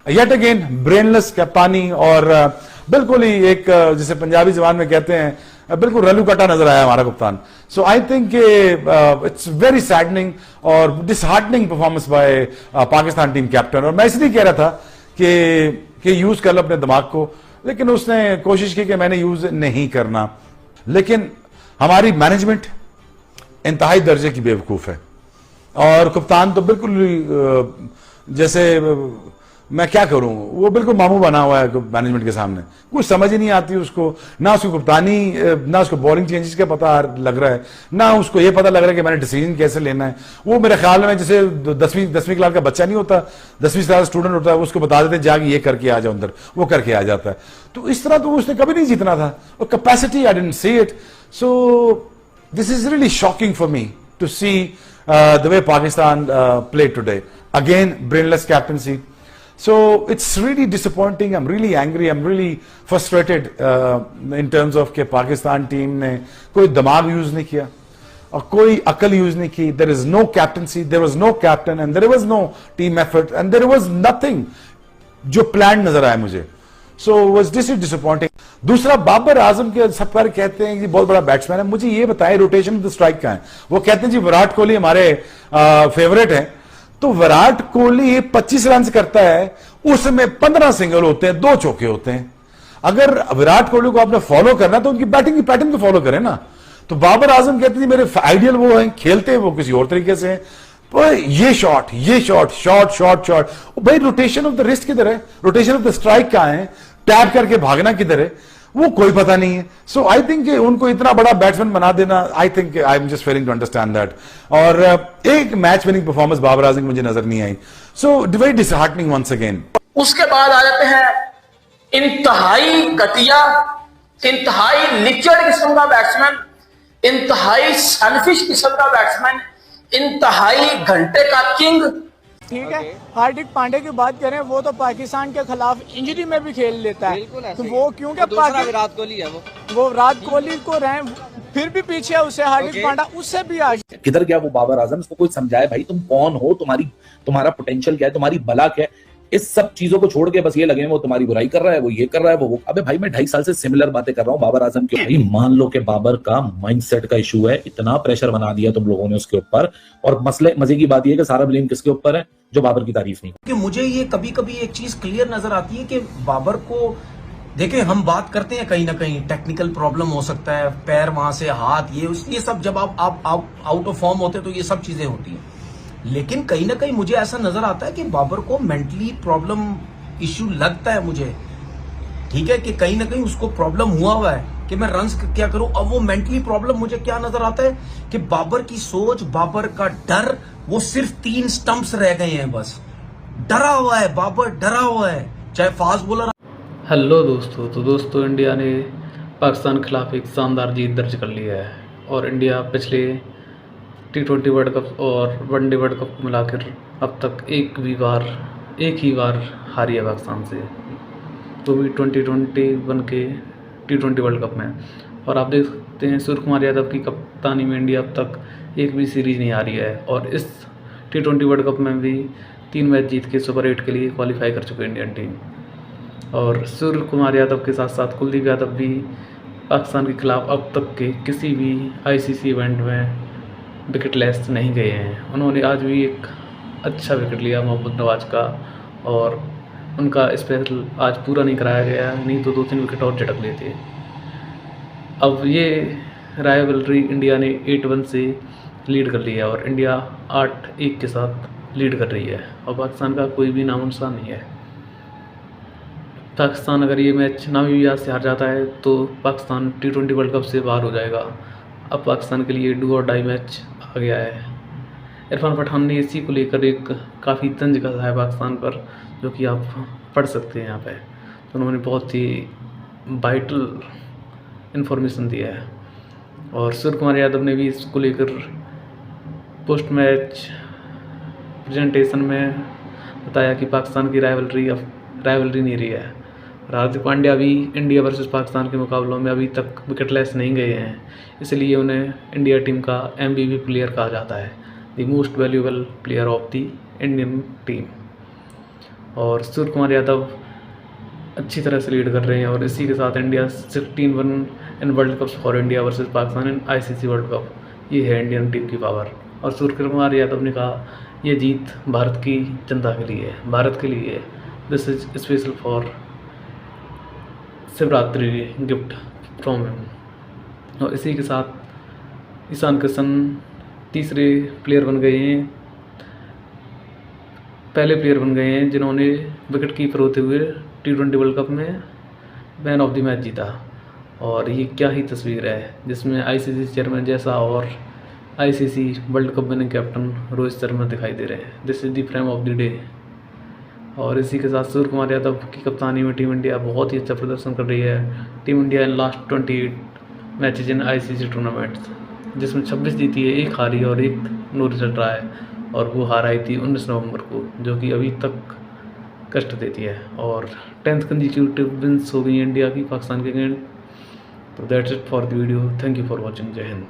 Yet again brainless कप्तानी और बिल्कुल ही एक जिसे पंजाबी जबान में कहते हैं बिल्कुल रलू कटा नजर आया हमारा कप्तान। So I think it's very saddening और disheartening performance by Pakistan team captain. और मैं इसलिए कह रहा था कि यूज कर लो अपने दिमाग को, लेकिन उसने कोशिश की कि मैंने यूज नहीं करना। लेकिन हमारी मैनेजमेंट इंतहाई दर्जे की बेवकूफ है और कप्तान तो बिल्कुल जैसे मैं क्या करूं, वो बिल्कुल मामू बना हुआ है मैनेजमेंट के सामने, कुछ समझ ही नहीं आती उसको, ना उसको कप्तानी, ना उसको बॉलिंग चेंजेस का पता लग रहा है, ना उसको ये पता लग रहा है कि मैंने डिसीजन कैसे लेना है। वो मेरे ख्याल में जैसे 10वीं क्लास का बच्चा नहीं होता, 10वीं क्लास स्टूडेंट होता है, उसको बता देते जाके ये करके आ जाओ अंदर, वो करके आ जाता है। तो इस तरह तो उसने कभी नहीं जीतना था, और capacity I didn't see it. So this is really shocking for me to see the way Pakistan play today. Again brainless captaincy. So it's really disappointing. I'm really angry. I'm really frustrated in terms of कि Pakistan team ने कोई दिमाग use नहीं किया और कोई अकल use नहीं की। There is no captaincy. There was no captain and there was no team effort and there was nothing जो प्लान नजर आया मुझे। So was this is disappointing. दूसरा बाबर आजम के सब बार कहते हैं कि बहुत बड़ा बैट्समैन है। मुझे ये बताएं रोटेशन ऑफ द स्ट्राइक का है। वो कहते हैं जी विराट कोहली हमारे फेवरेट है, तो विराट कोहली 25 रन करता है, उसमें 15 सिंगल होते हैं, 2 चौके होते हैं। अगर विराट कोहली को आपने फॉलो करना तो उनकी बैटिंग की पैटर्न को फॉलो करें ना। तो बाबर आजम कहते हैं मेरे आइडियल वो हैं, खेलते हैं वो किसी और तरीके से हैं। तो ये शॉट भाई रोटेशन ऑफ द रिस्ट किधर है, रोटेशन ऑफ द स्ट्राइक कहां है, टैप करके भागना किधर है, वो कोई पता नहीं है। सो आई थिंक उनको इतना बड़ा बैट्समैन बना देना, I think I am just failing to understand that. और एक match winning performance Babar Azam मुझे नजर नहीं आई। So very disheartening once again. उसके बाद आ जाते हैं इंतहाई घटिया, इंतहाई निचड़ किस्म का बैट्समैन, इंतहाई सेल्फिश किस्म का बैट्समैन, इंतहाई घंटे का किंग। ठीक है, हार्दिक पांड्या की बात करें, वो तो पाकिस्तान के खिलाफ इंजरी में भी खेल लेता है, तो वो क्योंकि विराट कोहली है, वो विराट कोहली को रहे फिर भी पीछे उसे हार्दिक पांड्या उससे भी आगे। किधर गया वो बाबर आजम? इसको कोई समझाए भाई, तुम कौन हो, तुम्हारा पोटेंशियल क्या है, तुम्हारी बला क्या है। इस सब चीजों को छोड़ के बस ये लगे वो तुम्हारी बुराई कर रहा है, वो ये कर रहा है, वो अबे भाई मैं 2.5 साल से सिमिलर बातें कर रहा हूँ बाबर आजम की। भाई मान लो कि बाबर का माइंडसेट का इशू है, इतना प्रेशर बना दिया तुम लोगों ने उसके ऊपर, और मजे की बात यह है कि सारा ब्लेम किसके ऊपर है, जो बाबर की तारीफ नहीं। कि मुझे ये कभी कभी एक चीज क्लियर नजर आती है कि बाबर को देखें, हम बात करते हैं कहीं ना कहीं टेक्निकल प्रॉब्लम हो सकता है, पैर वहां से हाथ, ये सब जब आप आउट ऑफ फॉर्म होते हैं तो ये सब चीजें होती हैं। लेकिन कहीं ना कहीं मुझे ऐसा नजर आता है कि बाबर को मेंटली प्रॉब्लम इश्यू लगता है मुझे, ठीक है, कि कहीं ना कहीं उसको प्रॉब्लम हुआ है कि मैं रन्स क्या करूं। अब वो मेंटली प्रॉब्लम मुझे क्या नजर आता है कि बाबर की सोच, बाबर का डर, वो सिर्फ 3 स्टंप्स रह गए हैं, बस डरा हुआ है बाबर, डरा हुआ है, चाहे फास्ट बॉलर। हेलो दोस्तों, तो दोस्तों इंडिया ने पाकिस्तान के खिलाफ एक शानदार जीत दर्ज कर लिया है और इंडिया पिछले T20 वर्ल्ड कप और वनडे वर्ल्ड कप मिलाकर अब तक एक ही बार हारी है पाकिस्तान से, तो भी 2021 के T20 वर्ल्ड कप में। और आप देख सकते हैं सूर्य कुमार यादव की कप्तानी में इंडिया अब तक एक भी सीरीज नहीं हारी है और इस T20 वर्ल्ड कप में भी 3 मैच जीत के सुपर 8 के लिए क्वालिफाई कर चुके इंडियन टीम। और सूर्य कुमार यादव के साथ साथ कुलदीप यादव भी पाकिस्तान के खिलाफ अब तक के किसी भी ICC इवेंट में विकेट लेस नहीं गए हैं। उन्होंने आज भी एक अच्छा विकेट लिया मोहम्मद नवाज का, और उनका स्पेशल आज पूरा नहीं कराया गया, नहीं तो 2-3 विकेट और झटक लेते। अब ये राइवलरी इंडिया ने 8-1 से लीड कर लिया और इंडिया 8-1 के साथ लीड कर रही है और पाकिस्तान का कोई भी नामो निशान नहीं है। पाकिस्तान अगर ये मैच नामीबिया से हार जाता है तो पाकिस्तान T20 वर्ल्ड कप से बाहर हो जाएगा। अब पाकिस्तान के लिए डू और डाई मैच आ गया है। इरफान पठान ने इसी को लेकर एक काफ़ी तंज कसा है पाकिस्तान पर, जो कि आप पढ़ सकते हैं यहाँ पे। तो उन्होंने बहुत ही वाइटल इन्फॉर्मेशन दिया है और सूर्य कुमार यादव ने भी इसको लेकर पोस्ट मैच प्रेजेंटेशन में बताया कि पाकिस्तान की राइवलरी नहीं रही है। हार्दिक पांड्या भी इंडिया वर्सेस पाकिस्तान के मुकाबलों में अभी तक विकेटलेस नहीं गए हैं, इसलिए उन्हें इंडिया टीम का MVP प्लेयर कहा जाता है, the most valuable player of the Indian team. और सूर्य कुमार यादव अच्छी तरह से लीड कर रहे हैं। और इसी के साथ India 16-1 in world cup for India versus Pakistan in ICC world cup, ये है इंडियन टीम की पावर। और सूर्य कुमार यादव ने कहा ये जीत भारत की जनता के लिए है, भारत के लिए है। This is special for Shivratri gift from him. और इसी के साथ ईशान किशन तीसरे प्लेयर बन गए हैं, पहले प्लेयर बन गए हैं जिन्होंने विकेट कीपर होते हुए T20 वर्ल्ड कप में मैन ऑफ द मैच जीता। और ये क्या ही तस्वीर है जिसमें ICC चेयरमैन जैसा और ICC world cup winning captain Rohit Sharma दिखाई दे रहे हैं। This is the frame of the day. और इसी के साथ सूर्य कुमार यादव की कप्तानी में टीम इंडिया बहुत ही अच्छा प्रदर्शन कर रही है। Team India in last 28 matches in ICC tournaments, जिसमें 26 जीती है, 1 हारी और 1 नो रिजल्ट रहा है। और वो हार आई थी 19 नवंबर को, जो कि अभी तक कष्ट देती है। और 10th कंसेक्यूटिव विंस हो गई इंडिया की पाकिस्तान के अगेंस्ट। तो that's it for the video. Thank you for watching. जय हिंद।